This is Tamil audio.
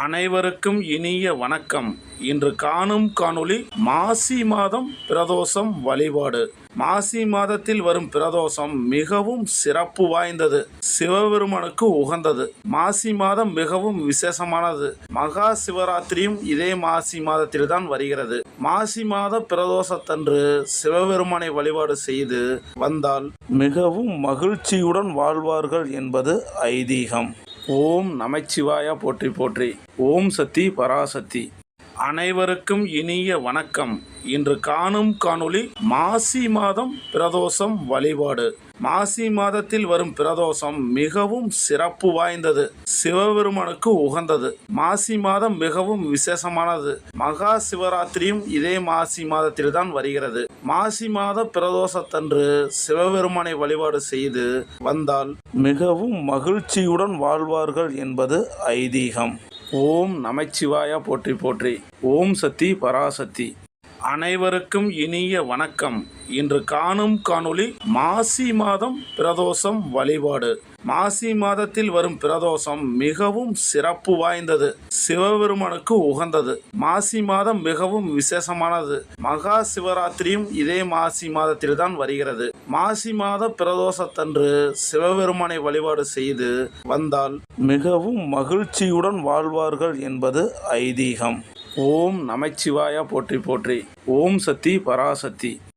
அனைவருக்கும் இனிய வணக்கம். இன்று காணும் காணொளி மாசி மாதம் பிரதோஷம் வழிபாடு. மாசி மாதத்தில் வரும் பிரதோஷம் மிகவும் சிறப்பு வாய்ந்தது, சிவபெருமானுக்கு உகந்தது. மாசி மாதம் மிகவும் விசேஷமானது. மகா சிவராத்திரியும் இதே மாசி மாதத்தில் தான் வருகிறது. மாசி மாத பிரதோஷத்தன்று சிவபெருமானை வழிபாடு செய்து வந்தால் மிகவும் மகிழ்ச்சியுடன் வாழ்வார்கள் என்பது ஐதீகம். ஓம் நமச்சிவாய போற்றி போற்றி. ஓம் சக்தி பராசக்தி. அனைவருக்கும் இனிய வணக்கம். இன்று காணும் காணொளி மாசி மாதம் பிரதோஷம் வழிபாடு. மாசி மாதத்தில் வரும் பிரதோஷம் மிகவும் சிறப்பு வாய்ந்தது, சிவபெருமானுக்கு உகந்தது. மாசி மாதம் மிகவும் விசேஷமானது. மகா சிவராத்திரியும் இதே மாசி மாதத்தில் தான் வருகிறது. மாசி மாத பிரதோஷத்தன்று சிவபெருமானை வழிபாடு செய்து வந்தால் மிகவும் மகிழ்ச்சியுடன் வாழ்வார்கள் என்பது ஐதீகம். ஓம் நமச்சிவாய போற்றி போற்றி. ஓம் சக்தி பராசக்தி. அனைவருக்கும் இனிய வணக்கம். இன்று காணும் காணொளி மாசி மாதம் பிரதோஷம் வழிபாடு. மாசி மாதத்தில் வரும் பிரதோஷம் மிகவும் சிறப்பு வாய்ந்தது, சிவபெருமானுக்கு உகந்தது. மாசி மாதம் மிகவும் விசேஷமானது. மகா சிவராத்திரியும் இதே மாசி மாதத்தில் தான் வருகிறது. மாசி மாத பிரதோஷத்தன்று சிவபெருமானை வழிபாடு செய்து வந்தால் மிகவும் மகிழ்ச்சியுடன் வாழ்வார்கள் என்பது ஐதீகம். ஓம் நமச்சிவாய போற்றி போற்றி. ஓம் சக்தி பராசக்தி.